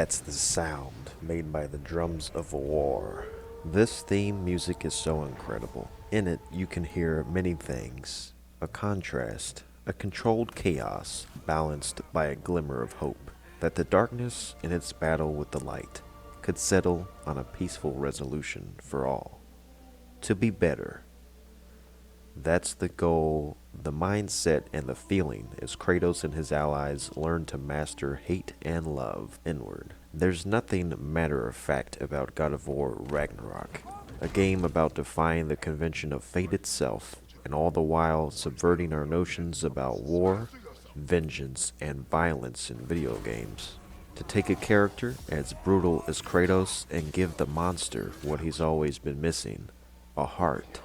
That's the sound made by the drums of war. This theme music is so incredible. In it, you can hear many things: a contrast, a controlled chaos balanced by a glimmer of hope that the darkness in its battle with the light could settle on a peaceful resolution for all. To be better. That's the goal, the mindset, and the feeling as Kratos and his allies learn to master hate and love inward. There's nothing matter of fact about God of War Ragnarok, a game about defying the convention of fate itself, and all the while subverting our notions about war, vengeance, and violence in video games. To take a character as brutal as Kratos and give the monster what he's always been missing: a heart,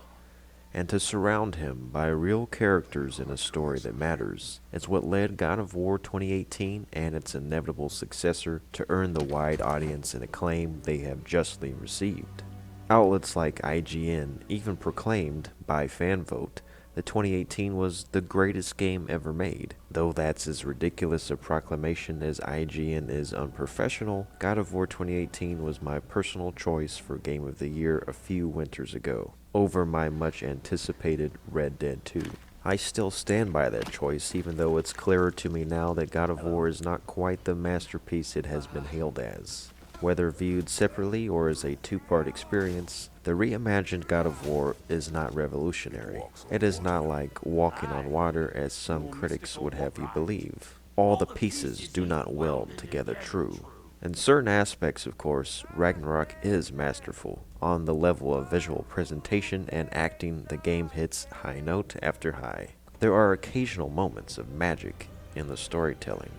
and to surround him by real characters in a story that matters is what led God of War 2018 and its inevitable successor to earn the wide audience and acclaim they have justly received. Outlets like IGN even proclaimed, by fan vote, that 2018 was the greatest game ever made. Though that's as ridiculous a proclamation as IGN is unprofessional, God of War 2018 was my personal choice for Game of the Year a few winters ago, over my much anticipated Red Dead 2. I still stand by that choice, even though it's clearer to me now that God of War is not quite the masterpiece it has been hailed as. Whether viewed separately or as a two-part experience, the reimagined God of War is not revolutionary. It is not like walking on water, as some critics would have you believe. All the pieces do not weld together true. In certain aspects, of course, Ragnarok is masterful. On the level of visual presentation and acting, the game hits high note after high. There are occasional moments of magic in the storytelling.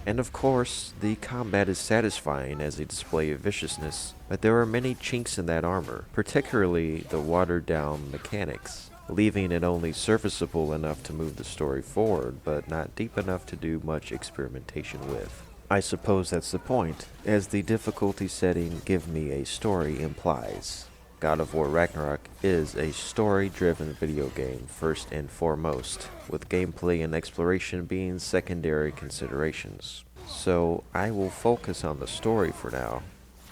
And of course, the combat is satisfying as a display of viciousness, but there are many chinks in that armor, particularly the watered-down mechanics, leaving it only serviceable enough to move the story forward, but not deep enough to do much experimentation with. I suppose that's the point, as the difficulty setting "give me a story" implies. God of War Ragnarok is a story-driven video game first and foremost, with gameplay and exploration being secondary considerations. So I will focus on the story for now,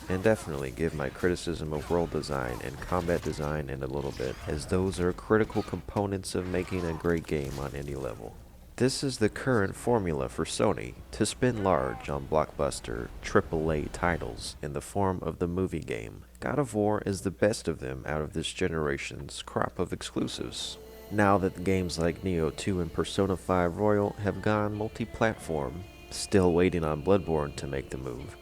and definitely give my criticism of world design and combat design in a little bit, as those are critical components of making a great game on any level. This is the current formula for Sony to spend large on blockbuster AAA titles in the form of the movie game. God of War is the best of them out of this generation's crop of exclusives. Now that games like Nioh 2 and Persona 5 Royal have gone multi-platform, still waiting on Bloodborne to make the move.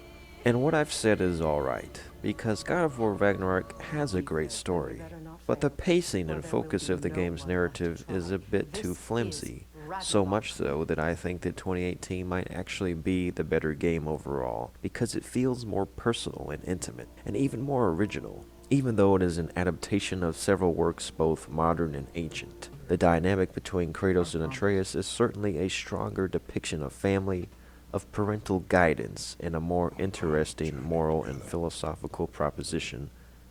And what I've said is alright, because God of War Ragnarok has a great story, but the pacing and focus of the game's narrative is a bit too flimsy. So much so that I think that 2018 might actually be the better game overall, because it feels more personal and intimate, and even more original, even though it is an adaptation of several works both modern and ancient. The dynamic between Kratos and Atreus is certainly a stronger depiction of family, of parental guidance, and a more interesting moral and philosophical proposition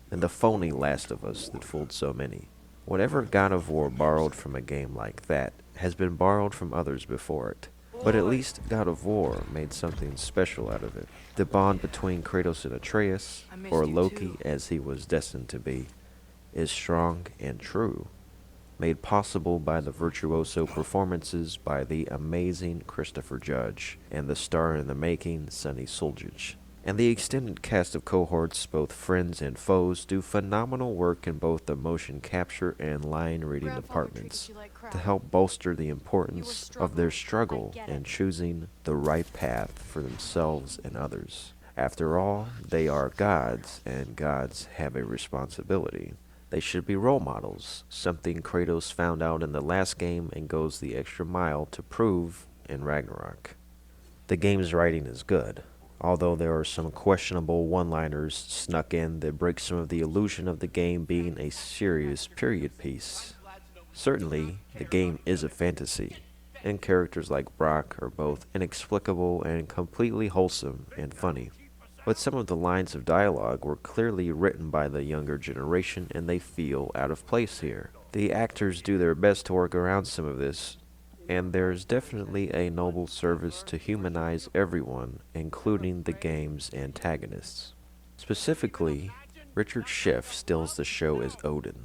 than the phony Last of Us that fooled so many. Whatever God of War borrowed from a game like that has been borrowed from others before it, but at least God of War made something special out of it. The bond between Kratos and Atreus, or Loki as he was destined to be, is strong and true, made possible by the virtuoso performances by the amazing Christopher Judge and the star-in-the-making Sonny Suljic. And the extended cast of cohorts, both friends and foes, do phenomenal work in both the motion capture and line reading departments to help bolster the importance of their struggle in choosing the right path for themselves and others. After all, they are gods, and gods have a responsibility. They should be role models, something Kratos found out in the last game and goes the extra mile to prove in Ragnarok. The game's writing is good, although there are some questionable one-liners snuck in that break some of the illusion of the game being a serious period piece. Certainly, the game is a fantasy, and characters like Brock are both inexplicable and completely wholesome and funny. But some of the lines of dialogue were clearly written by the younger generation, and they feel out of place here. The actors do their best to work around some of this, and there's definitely a noble service to humanize everyone, including the game's antagonists. Specifically, Richard Schiff steals the show as Odin,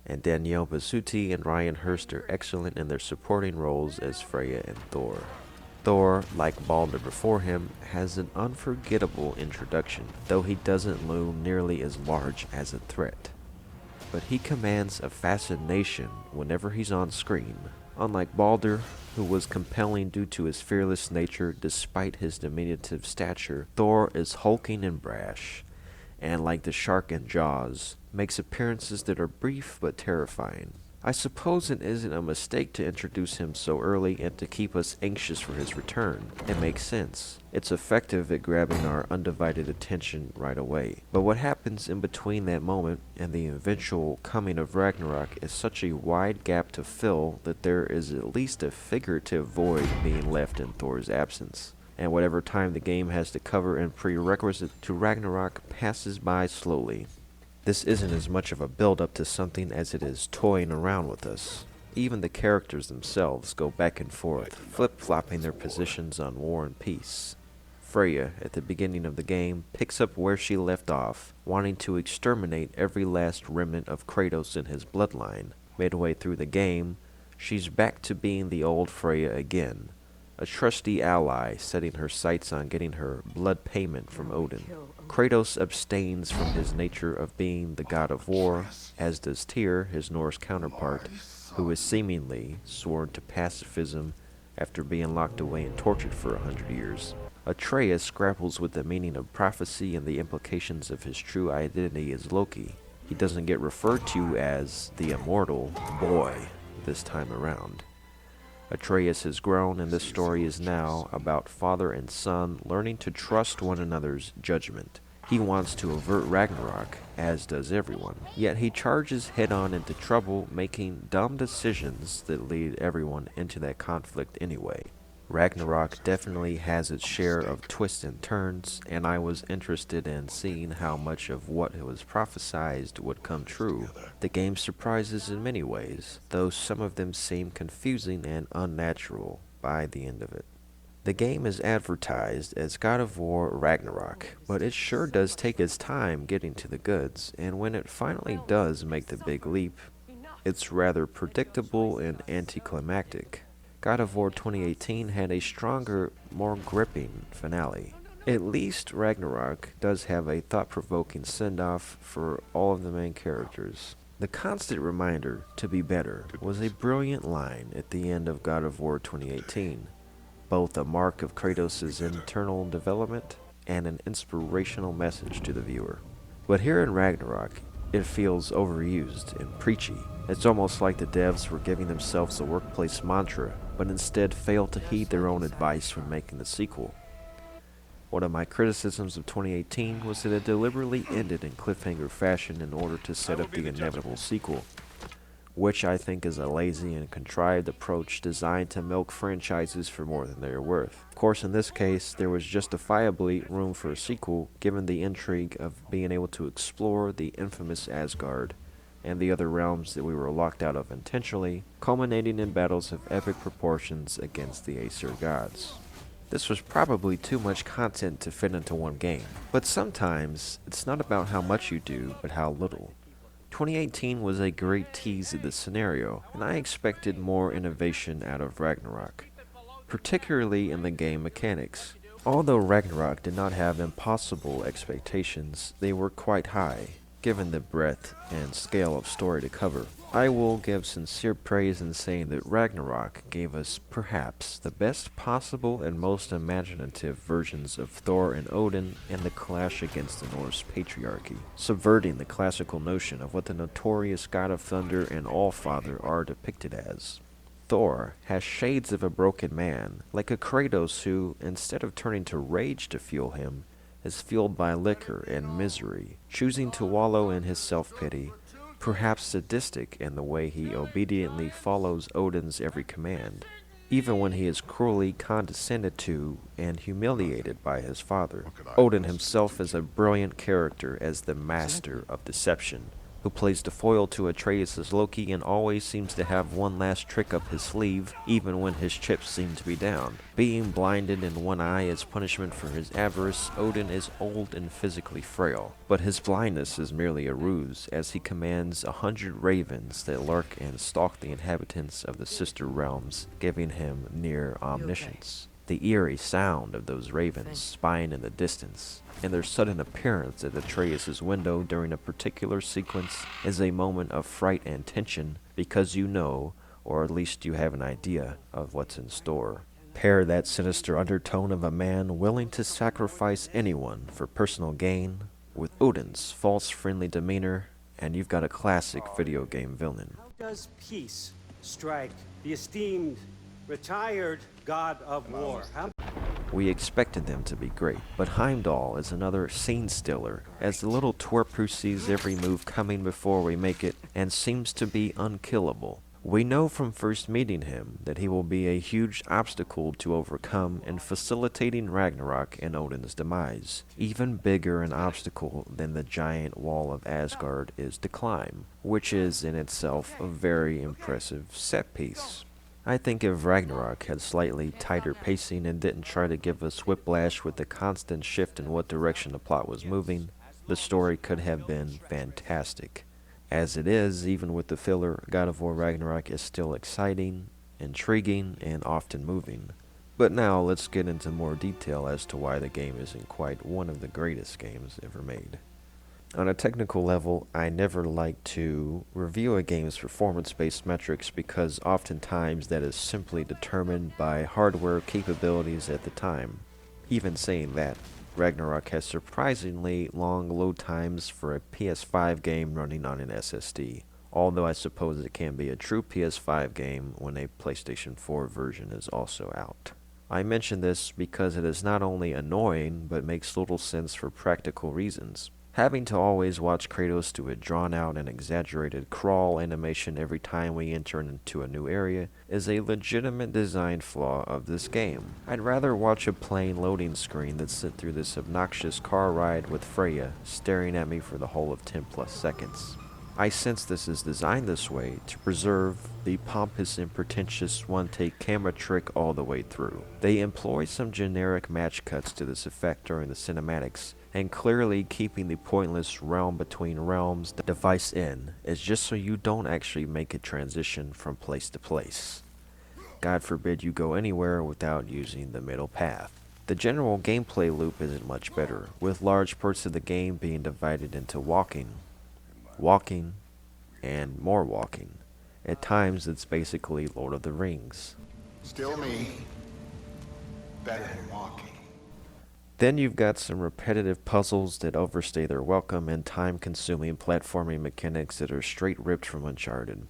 and Danielle Basutti and Ryan Hurst are excellent in their supporting roles as Freya and Thor. Thor, like Balder before him, has an unforgettable introduction, though he doesn't loom nearly as large as a threat. But he commands a fascination whenever he's on screen. Unlike Balder, who was compelling due to his fearless nature despite his diminutive stature, Thor is hulking and brash, and like the shark in Jaws, makes appearances that are brief but terrifying. I suppose it isn't a mistake to introduce him so early and to keep us anxious for his return. It makes sense. It's effective at grabbing our undivided attention right away. But what happens in between that moment and the eventual coming of Ragnarok is such a wide gap to fill that there is at least a figurative void being left in Thor's absence. And whatever time the game has to cover in prerequisite to Ragnarok passes by slowly. This isn't as much of a build-up to something as it is toying around with us. Even the characters themselves go back and forth, flip-flopping their positions on war and peace. Freya, at the beginning of the game, picks up where she left off, wanting to exterminate every last remnant of Kratos in his bloodline. Midway through the game, she's back to being the old Freya again, a trusty ally setting her sights on getting her blood payment from Odin. Kratos abstains from his nature of being the god of war, as does Tyr, his Norse counterpart, who is seemingly sworn to pacifism after being locked away and tortured for 100 years. Atreus grapples with the meaning of prophecy and the implications of his true identity as Loki. He doesn't get referred to as the immortal boy this time around. Atreus has grown, and this story is now about father and son learning to trust one another's judgment. He wants to avert Ragnarok, as does everyone, yet he charges head-on into trouble, making dumb decisions that lead everyone into that conflict anyway. Ragnarok definitely has its share of twists and turns, and I was interested in seeing how much of what was prophesied would come true. The game surprises in many ways, though some of them seem confusing and unnatural by the end of it. The game is advertised as God of War Ragnarok, but it sure does take its time getting to the goods, and when it finally does make the big leap, it's rather predictable and anticlimactic. God of War 2018 had a stronger, more gripping finale. At least Ragnarok does have a thought-provoking send-off for all of the main characters. The constant reminder to be better was a brilliant line at the end of God of War 2018, both a mark of Kratos' internal development and an inspirational message to the viewer. But here in Ragnarok, it feels overused and preachy. It's almost like the devs were giving themselves a workplace mantra, but instead failed to heed their own advice when making the sequel. One of my criticisms of 2018 was that it deliberately ended in cliffhanger fashion in order to set up the inevitable sequel, which I think is a lazy and contrived approach designed to milk franchises for more than they are worth. Of course, in this case, there was justifiably room for a sequel given the intrigue of being able to explore the infamous Asgard and the other realms that we were locked out of intentionally, culminating in battles of epic proportions against the Aesir gods. This was probably too much content to fit into one game, but sometimes it's not about how much you do, but how little. 2018 was a great tease of this scenario, and I expected more innovation out of Ragnarok, particularly in the game mechanics. Although Ragnarok did not have impossible expectations, they were quite high, given the breadth and scale of story to cover. I will give sincere praise in saying that Ragnarok gave us perhaps the best possible and most imaginative versions of Thor and Odin and the clash against the Norse patriarchy, subverting the classical notion of what the notorious god of thunder and all-father are depicted as. Thor has shades of a broken man, like a Kratos who, instead of turning to rage to fuel him, is fueled by liquor and misery, choosing to wallow in his self-pity, perhaps sadistic in the way he obediently follows Odin's every command, even when he is cruelly condescended to and humiliated by his father. Odin himself is a brilliant character as the master of deception, who plays the foil to Atreus' Loki and always seems to have one last trick up his sleeve, even when his chips seem to be down. Being blinded in one eye as punishment for his avarice, Odin is old and physically frail, but his blindness is merely a ruse, as he commands 100 ravens that lurk and stalk the inhabitants of the sister realms, giving him near omniscience. The eerie sound of those ravens spying in the distance, and their sudden appearance at Atreus' window during a particular sequence is a moment of fright and tension because you know, or at least you have an idea, of what's in store. Pair that sinister undertone of a man willing to sacrifice anyone for personal gain with Odin's false friendly demeanor, and you've got a classic video game villain. How does peace strike the esteemed, retired God of War? We expected them to be great, but Heimdall is another scene stealer, as the little twerp who sees every move coming before we make it and seems to be unkillable. We know from first meeting him that he will be a huge obstacle to overcome in facilitating Ragnarok and Odin's demise. Even bigger an obstacle than the giant wall of Asgard is to climb, which is in itself a very impressive set piece. I think if Ragnarok had slightly tighter pacing and didn't try to give us whiplash with the constant shift in what direction the plot was moving, the story could have been fantastic. As it is, even with the filler, God of War Ragnarok is still exciting, intriguing, and often moving. But now let's get into more detail as to why the game isn't quite one of the greatest games ever made. On a technical level, I never like to review a game's performance-based metrics because oftentimes that is simply determined by hardware capabilities at the time. Even saying that, Ragnarok has surprisingly long load times for a PS5 game running on an SSD, although I suppose it can be a true PS5 game when a PlayStation 4 version is also out. I mention this because it is not only annoying, but makes little sense for practical reasons. Having to always watch Kratos do a drawn-out and exaggerated crawl animation every time we enter into a new area is a legitimate design flaw of this game. I'd rather watch a plain loading screen than sit through this obnoxious car ride with Freya staring at me for the whole of 10 plus seconds. I sense this is designed this way to preserve the pompous and pretentious one-take camera trick all the way through. They employ some generic match cuts to this effect during the cinematics, and clearly keeping the pointless realm between realms device in is just so you don't actually make a transition from place to place. God forbid you go anywhere without using the middle path. The general gameplay loop isn't much better, with large parts of the game being divided into walking, and more walking. At times it's basically Lord of the Rings. Still me. Better than walking. Then you've got some repetitive puzzles that overstay their welcome and time-consuming platforming mechanics that are straight ripped from Uncharted.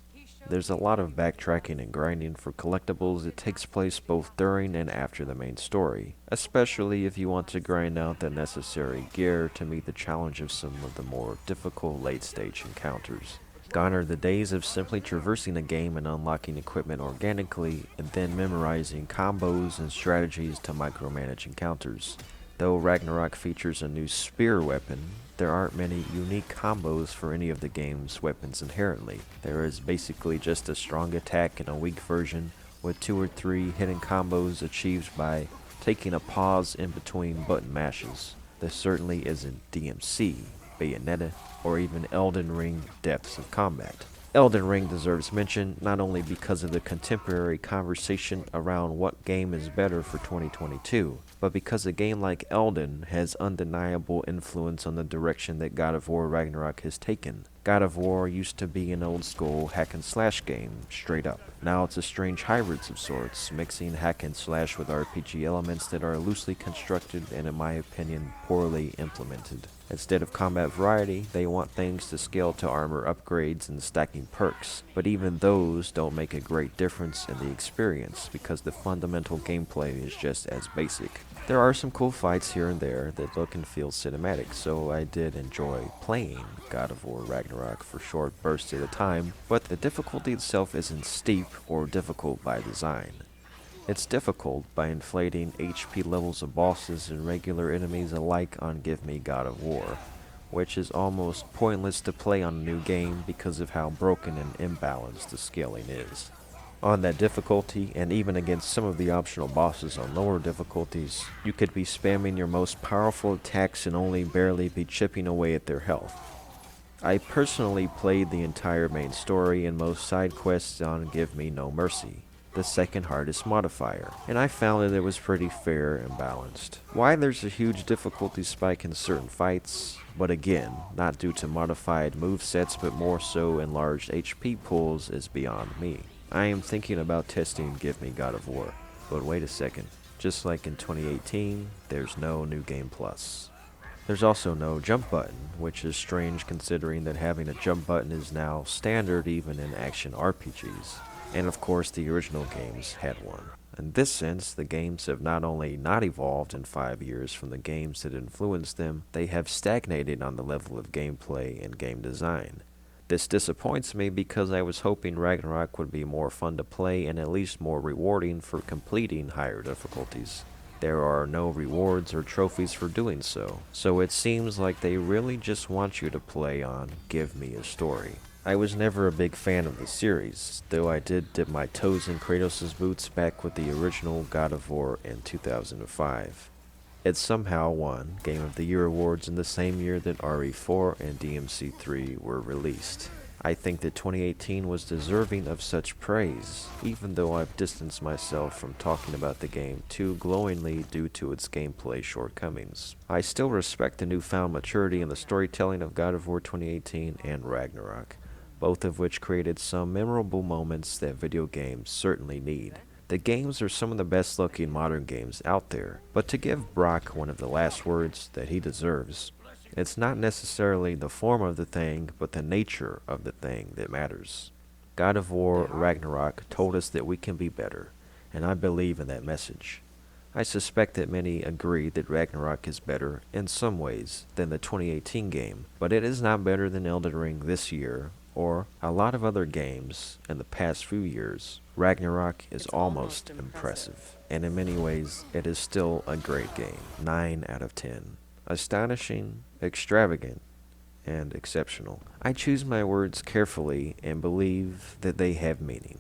There's a lot of backtracking and grinding for collectibles that takes place both during and after the main story, especially if you want to grind out the necessary gear to meet the challenge of some of the more difficult late-stage encounters. Gone are the days of simply traversing a game and unlocking equipment organically and then memorizing combos and strategies to micromanage encounters. Though Ragnarok features a new spear weapon, there aren't many unique combos for any of the game's weapons inherently. There is basically just a strong attack and a weak version, with 2 or 3 hidden combos achieved by taking a pause in between button mashes. This certainly isn't DMC, Bayonetta, or even Elden Ring depths of combat. Elden Ring deserves mention not only because of the contemporary conversation around what game is better for 2022, but because a game like Elden has undeniable influence on the direction that God of War Ragnarok has taken. God of War used to be an old-school hack-and-slash game, straight up. Now it's a strange hybrid of sorts, mixing hack-and-slash with RPG elements that are loosely constructed and, in my opinion, poorly implemented. Instead of combat variety, they want things to scale to armor upgrades and stacking perks, but even those don't make a great difference in the experience because the fundamental gameplay is just as basic. There are some cool fights here and there that look and feel cinematic, so I did enjoy playing God of War Ragnarok for short bursts at a time, but the difficulty itself isn't steep or difficult by design. It's difficult by inflating HP levels of bosses and regular enemies alike on Give Me God of War, which is almost pointless to play on a new game because of how broken and imbalanced the scaling is. On that difficulty, and even against some of the optional bosses on lower difficulties, you could be spamming your most powerful attacks and only barely be chipping away at their health. I personally played the entire main story and most side quests on Give Me No Mercy, the second hardest modifier, and I found that it was pretty fair and balanced. Why there's a huge difficulty spike in certain fights, but again, not due to modified movesets but more so enlarged HP pools, is beyond me. I am thinking about testing Give Me God of War, but wait a second, just like in 2018, there's no New Game Plus. There's also no jump button, which is strange considering that having a jump button is now standard even in action RPGs. And of course the original games had one. In this sense, the games have not only not evolved in 5 years from the games that influenced them, they have stagnated on the level of gameplay and game design. This disappoints me because I was hoping Ragnarok would be more fun to play and at least more rewarding for completing higher difficulties. There are no rewards or trophies for doing so, so it seems like they really just want you to play on Give Me a Story. I was never a big fan of the series, though I did dip my toes in Kratos' boots back with the original God of War in 2005. It somehow won Game of the Year awards in the same year that RE4 and DMC3 were released. I think that 2018 was deserving of such praise, even though I've distanced myself from talking about the game too glowingly due to its gameplay shortcomings. I still respect the newfound maturity in the storytelling of God of War 2018 and Ragnarok, both of which created some memorable moments that video games certainly need. The games are some of the best looking modern games out there, but to give Brock one of the last words that he deserves, it's not necessarily the form of the thing, but the nature of the thing that matters. God of War Ragnarok told us that we can be better, and I believe in that message. I suspect that many agree that Ragnarok is better, in some ways, than the 2018 game, but it is not better than Elden Ring this year, or a lot of other games in the past few years. Ragnarok is almost impressive, and in many ways, it is still a great game. 9 out of 10. Astonishing, extravagant, and exceptional. I choose my words carefully and believe that they have meaning.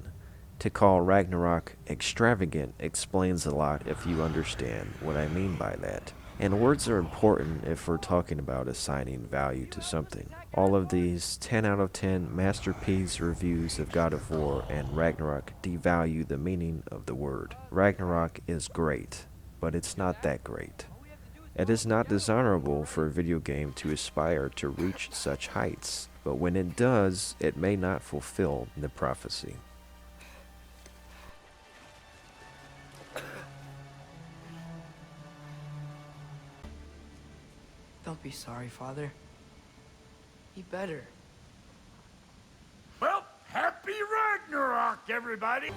To call Ragnarok extravagant explains a lot if you understand what I mean by that. And words are important if we're talking about assigning value to something. All of these 10 out of 10 masterpiece reviews of God of War and Ragnarok devalue the meaning of the word. Ragnarok is great, but it's not that great. It is not desirable for a video game to aspire to reach such heights, but when it does, it may not fulfill the prophecy. Don't be sorry, Father. Be better. Well, happy Ragnarok, everybody!